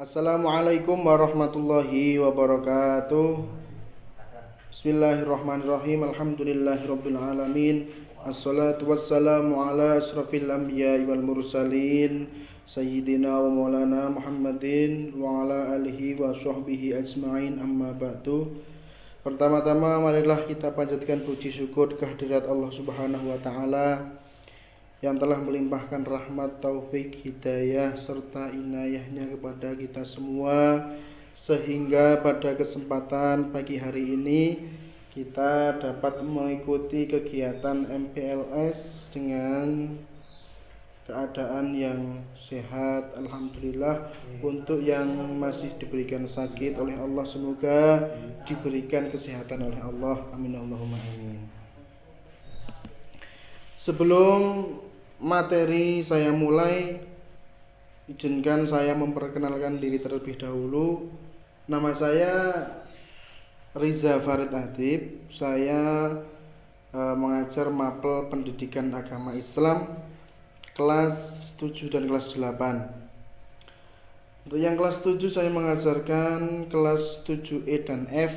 Assalamualaikum warahmatullahi wabarakatuh. Bismillahirrahmanirrahim. Alhamdulillahirabbil alamin. Assalatu wassalamu ala asrafil anbiya'i wal mursalin sayyidina wa maulana Muhammadin wa ala alihi wa sahbihi ajma'in, amma ba'du. Pertama-tama marilah kita panjatkan puji syukur kehadirat Allah Subhanahu wa taala yang telah melimpahkan rahmat, taufik, hidayah serta inayahnya kepada kita semua, sehingga pada kesempatan pagi hari ini kita dapat mengikuti kegiatan MPLS dengan keadaan yang sehat, alhamdulillah. Untuk yang masih diberikan sakit oleh Allah, semoga diberikan kesehatan oleh Allah, amin Allahumma amin. Sebelum materi saya mulai, izinkan saya memperkenalkan diri terlebih dahulu. Nama saya Riza Farid Adib. Saya mengajar mapel pendidikan agama Islam kelas 7 dan kelas 8. Untuk yang kelas 7 saya mengajarkan kelas 7E dan F,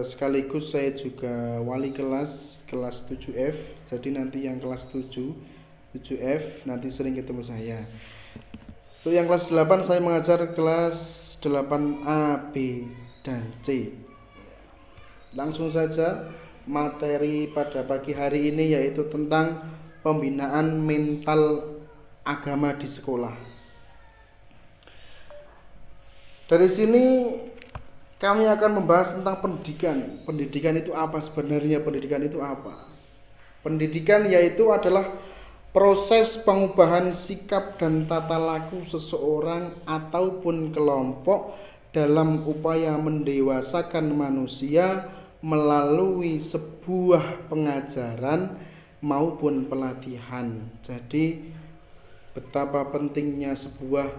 sekaligus saya juga wali kelas 7F. Jadi nanti yang kelas 7F nanti sering ketemu saya. Untuk yang kelas 8 saya mengajar kelas 8A, B, dan C. Langsung saja materi pada pagi hari ini, yaitu tentang pembinaan mental agama di sekolah. Dari sini kami akan membahas tentang pendidikan. Pendidikan itu apa sebenarnya? Pendidikan itu apa? Pendidikan yaitu adalah proses pengubahan sikap dan tata laku seseorang ataupun kelompok dalam upaya mendewasakan manusia melalui sebuah pengajaran maupun pelatihan. Jadi betapa pentingnya sebuah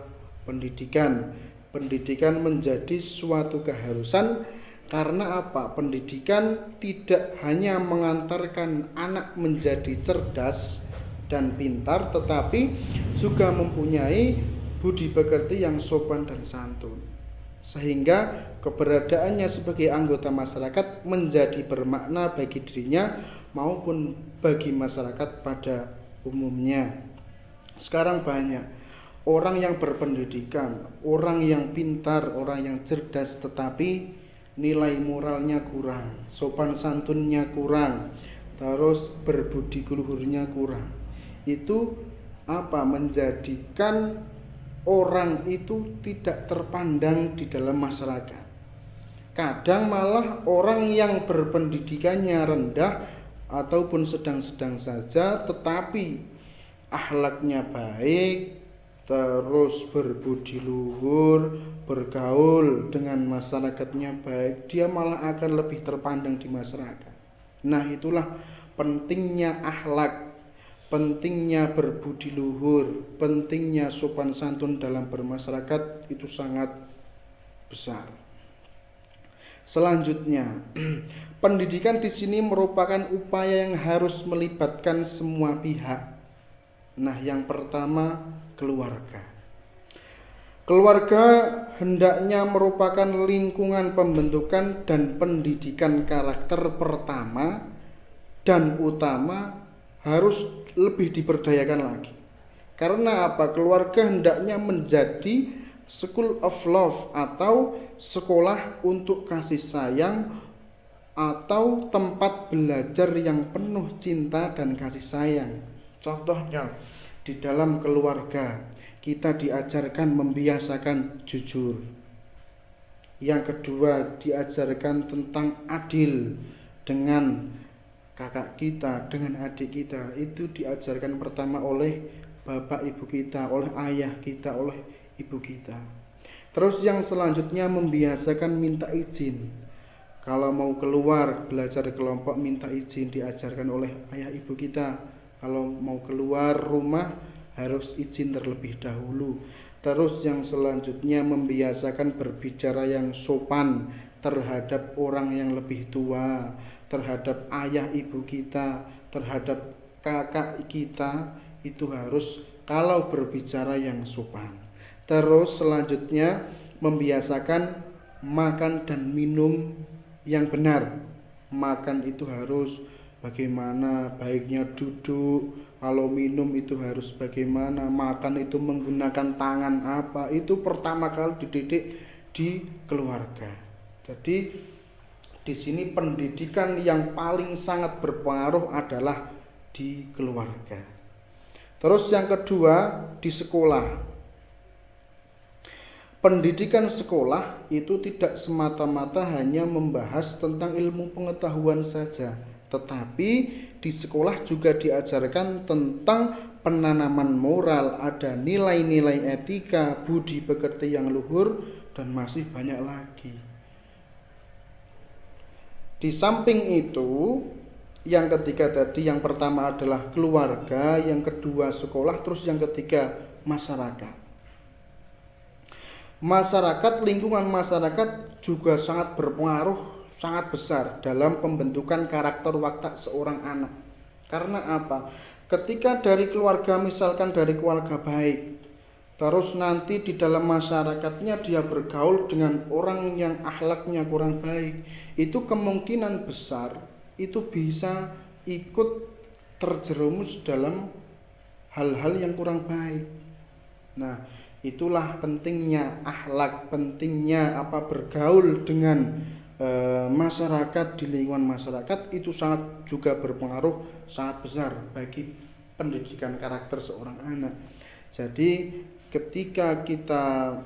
pendidikan. Pendidikan menjadi suatu keharusan. Karena apa? Pendidikan tidak hanya mengantarkan anak menjadi cerdas dan pintar, tetapi juga mempunyai budi pekerti yang sopan dan santun, sehingga keberadaannya sebagai anggota masyarakat menjadi bermakna bagi dirinya maupun bagi masyarakat pada umumnya. Sekarang banyak orang yang berpendidikan, orang yang pintar, orang yang cerdas, tetapi nilai moralnya kurang, sopan santunnya kurang, terus berbudi luhurnya kurang. Itu apa? Menjadikan orang itu tidak terpandang di dalam masyarakat. Kadang malah orang yang berpendidikannya rendah ataupun sedang-sedang saja, tetapi akhlaknya baik, terus berbudi luhur, bergaul dengan masyarakatnya baik, dia malah akan lebih terpandang di masyarakat. Nah, itulah pentingnya akhlak, pentingnya berbudi luhur, pentingnya sopan santun dalam bermasyarakat, itu sangat besar. Selanjutnya, pendidikan di sini merupakan upaya yang harus melibatkan semua pihak. Nah, yang pertama, keluarga. Keluarga hendaknya merupakan lingkungan pembentukan dan pendidikan karakter pertama dan utama, harus lebih diberdayakan lagi. Karena apa? Keluarga hendaknya menjadi school of love atau sekolah untuk kasih sayang, atau tempat belajar yang penuh cinta dan kasih sayang. Contohnya, di dalam keluarga kita diajarkan membiasakan jujur. Yang kedua, diajarkan tentang adil dengan kakak kita, dengan adik kita. Itu diajarkan pertama oleh bapak ibu kita, oleh ayah kita, oleh ibu kita. Terus yang selanjutnya, membiasakan minta izin. Kalau mau keluar belajar kelompok, minta izin, diajarkan oleh ayah ibu kita. Kalau mau keluar rumah harus izin terlebih dahulu. Terus yang selanjutnya, membiasakan berbicara yang sopan terhadap orang yang lebih tua, terhadap ayah ibu kita, terhadap kakak kita. Itu harus kalau berbicara yang sopan. Terus selanjutnya membiasakan makan dan minum yang benar. Makan itu harus bagaimana, baiknya duduk. Kalau minum itu harus bagaimana, makan itu menggunakan tangan apa. Itu pertama kali dididik di keluarga. Jadi di sini pendidikan yang paling sangat berpengaruh adalah di keluarga. Terus yang kedua di sekolah. Pendidikan sekolah itu tidak semata-mata hanya membahas tentang ilmu pengetahuan saja, tetapi di sekolah juga diajarkan tentang penanaman moral, ada nilai-nilai etika, budi pekerti yang luhur, dan masih banyak lagi. Di samping itu, yang ketiga tadi, yang pertama adalah keluarga, yang kedua sekolah, terus yang ketiga masyarakat. Masyarakat, lingkungan masyarakat juga sangat berpengaruh sangat besar dalam pembentukan karakter watak seorang anak. Karena apa? Ketika dari keluarga, misalkan dari keluarga baik, terus nanti di dalam masyarakatnya dia bergaul dengan orang yang akhlaknya kurang baik, itu kemungkinan besar itu bisa ikut terjerumus dalam hal-hal yang kurang baik. Nah, itulah pentingnya akhlak, pentingnya bergaul dengan masyarakat, di lingkungan masyarakat itu sangat juga berpengaruh sangat besar bagi pendidikan karakter seorang anak. Jadi ketika kita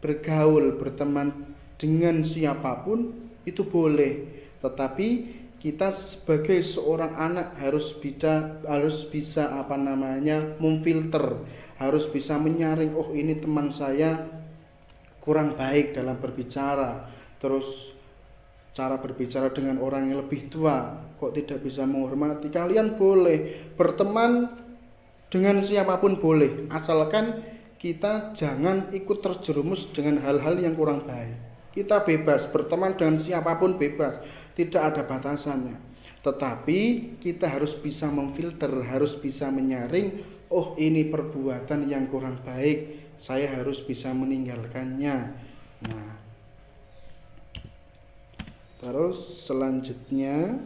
bergaul, berteman dengan siapapun itu boleh, tetapi kita sebagai seorang anak harus bisa memfilter, harus bisa menyaring, oh ini teman saya kurang baik dalam berbicara, terus cara berbicara dengan orang yang lebih tua kok tidak bisa menghormati. Kalian boleh berteman dengan siapapun boleh, asalkan kita jangan ikut terjerumus dengan hal-hal yang kurang baik. Kita bebas berteman dengan siapapun, bebas, tidak ada batasannya. Tetapi kita harus bisa memfilter, harus bisa menyaring, oh ini perbuatan yang kurang baik, saya harus bisa meninggalkannya. Nah, terus selanjutnya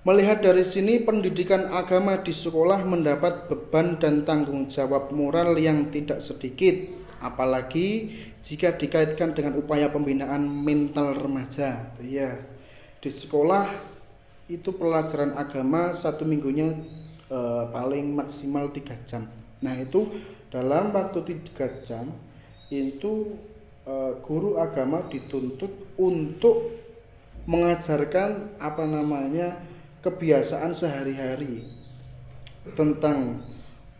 melihat dari sini, pendidikan agama di sekolah mendapat beban dan tanggung jawab moral yang tidak sedikit, apalagi jika dikaitkan dengan upaya pembinaan mental remaja. Ya, di sekolah itu pelajaran agama satu minggunya paling maksimal 3 jam. Nah, itu dalam waktu 3 jam itu guru agama dituntut untuk mengajarkan kebiasaan sehari-hari tentang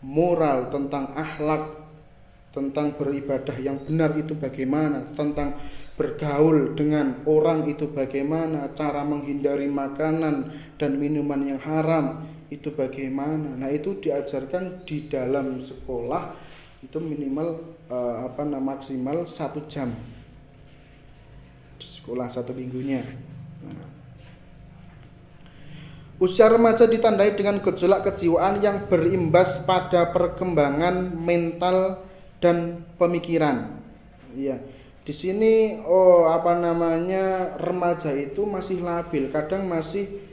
moral, tentang akhlak, tentang beribadah yang benar itu bagaimana, tentang bergaul dengan orang itu bagaimana, cara menghindari makanan dan minuman yang haram itu bagaimana. Nah, itu diajarkan di dalam sekolah itu minimal maksimal 1 jam di sekolah satu minggunya. Nah, usia remaja ditandai dengan gejolak kejiwaan yang berimbas pada perkembangan mental dan pemikiran. Iya, di sini remaja itu masih labil, kadang masih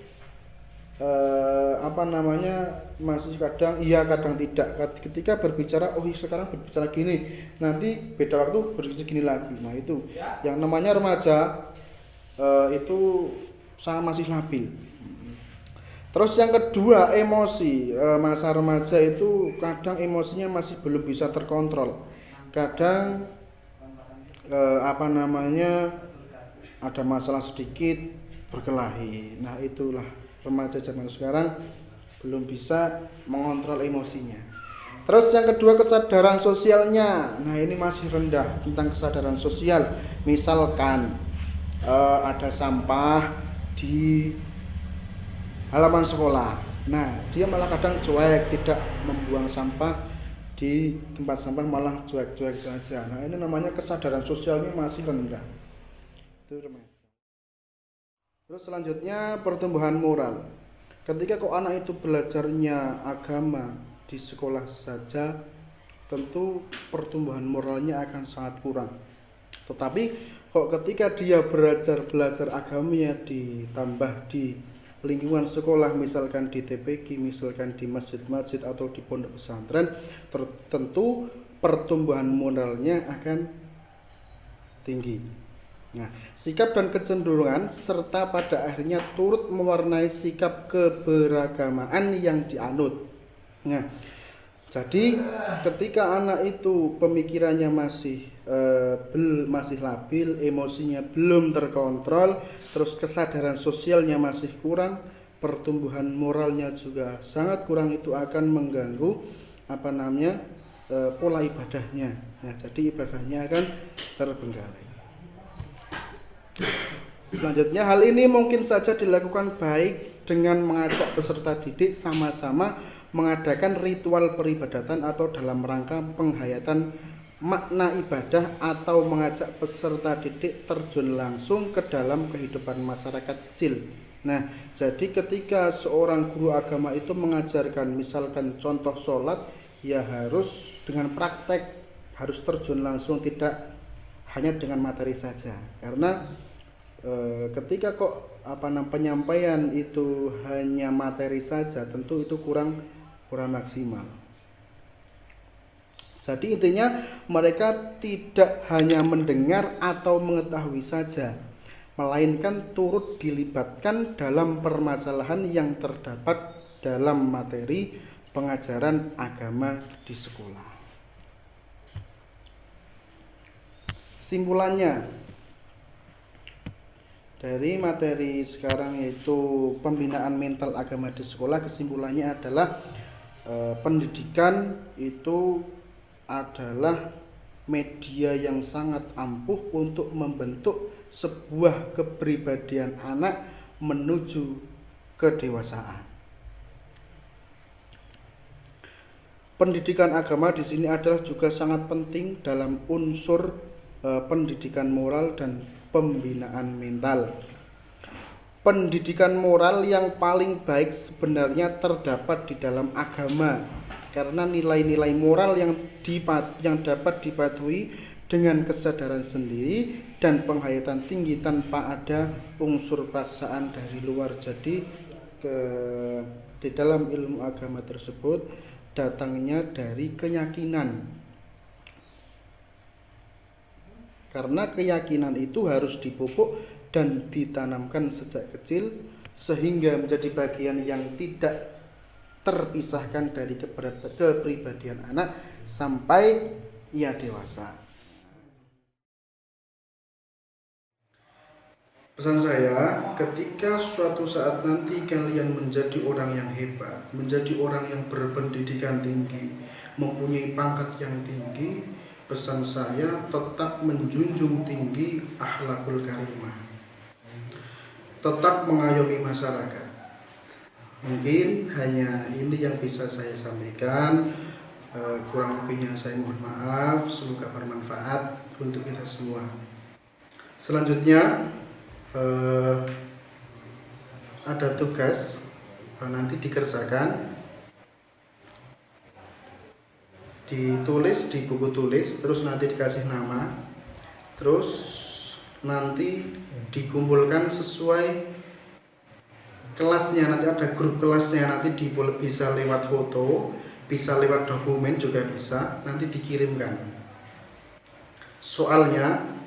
masih kadang iya kadang tidak. Ketika berbicara, sekarang berbicara gini, nanti beda waktu berbicara gini lagi. Nah, itu yang namanya remaja itu masih labil. Terus yang kedua, emosi. Masa remaja itu kadang emosinya masih belum bisa terkontrol. Kadang ada masalah sedikit berkelahi. Nah, itulah remaja zaman sekarang belum bisa mengontrol emosinya. Terus yang kedua, kesadaran sosialnya. Nah, ini masih rendah tentang kesadaran sosial. Misalkan ada sampah di halaman sekolah. Nah, dia malah kadang cuek, tidak membuang sampah di tempat sampah malah cuek-cuek saja. Nah, ini namanya kesadaran sosialnya masih rendah. Itu remaja. Terus selanjutnya pertumbuhan moral. Ketika kok anak itu belajarnya agama di sekolah saja, tentu pertumbuhan moralnya akan sangat kurang. Tetapi kok ketika dia belajar agamanya ditambah di lingkungan sekolah, misalkan di TPQ, misalkan di masjid-masjid atau di pondok pesantren, tentu pertumbuhan moralnya akan tinggi. Nah, sikap dan kecenderungan serta pada akhirnya turut mewarnai sikap keberagamaan yang dianut. Nah, jadi ketika anak itu pemikirannya masih labil, emosinya belum terkontrol, terus kesadaran sosialnya masih kurang, pertumbuhan moralnya juga sangat kurang, itu akan mengganggu pola ibadahnya. Nah, jadi ibadahnya akan terbengkalai. Selanjutnya, hal ini mungkin saja dilakukan baik dengan mengajak peserta didik sama-sama mengadakan ritual peribadatan atau dalam rangka penghayatan makna ibadah, atau mengajak peserta didik terjun langsung ke dalam kehidupan masyarakat kecil. Nah, jadi ketika seorang guru agama itu mengajarkan misalkan contoh sholat, ya harus dengan praktek, harus terjun langsung, tidak hanya dengan materi saja. Karena ketika penyampaian itu hanya materi saja, tentu itu kurang maksimal. Jadi intinya mereka tidak hanya mendengar atau mengetahui saja, melainkan turut dilibatkan dalam permasalahan yang terdapat dalam materi pengajaran agama di sekolah. Kesimpulannya dari materi sekarang, yaitu pembinaan mental agama di sekolah, kesimpulannya adalah pendidikan itu adalah media yang sangat ampuh untuk membentuk sebuah kepribadian anak menuju kedewasaan. Pendidikan agama di sini adalah juga sangat penting dalam unsur pendidikan moral dan pembinaan mental. Pendidikan moral yang paling baik sebenarnya terdapat di dalam agama, karena nilai-nilai moral yang dapat dipatuhi dengan kesadaran sendiri dan penghayatan tinggi tanpa ada unsur paksaan dari luar. Jadi di dalam ilmu agama tersebut datangnya dari keyakinan. Karena keyakinan itu harus dipupuk dan ditanamkan sejak kecil, sehingga menjadi bagian yang tidak terpisahkan dari kepribadian anak sampai ia dewasa. Pesan saya, ketika suatu saat nanti kalian menjadi orang yang hebat, menjadi orang yang berpendidikan tinggi, mempunyai pangkat yang tinggi, pesan saya tetap menjunjung tinggi akhlakul karimah, tetap mengayomi masyarakat. Mungkin hanya ini yang bisa saya sampaikan, kurang lebihnya saya mohon maaf. Semoga bermanfaat untuk kita semua. Selanjutnya ada tugas nanti dikerjakan, ditulis di buku tulis, terus nanti dikasih nama, terus nanti dikumpulkan sesuai kelasnya. Nanti ada grup kelasnya, nanti bisa lewat foto, bisa lewat dokumen juga bisa, nanti dikirimkan. Soalnya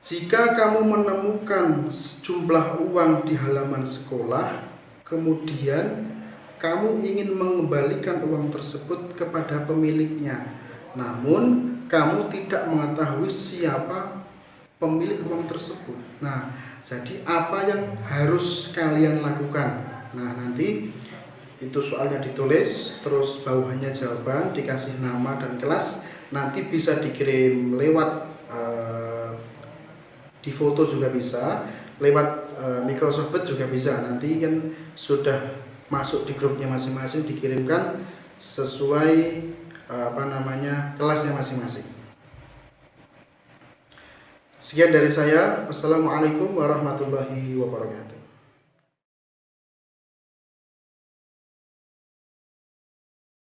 jika kamu menemukan sejumlah uang di halaman sekolah, kemudian kamu ingin mengembalikan uang tersebut kepada pemiliknya, namun kamu tidak mengetahui siapa pemilik uang tersebut. Nah, jadi apa yang harus kalian lakukan? Nah, nanti itu soalnya ditulis, terus bawahnya jawaban, dikasih nama dan kelas, nanti bisa dikirim lewat di foto juga bisa, lewat Microsoft Word juga bisa. Nanti kan sudah masuk di grupnya masing-masing, dikirimkan sesuai kelasnya masing-masing. Sekian dari saya. Wassalamualaikum warahmatullahi wabarakatuh.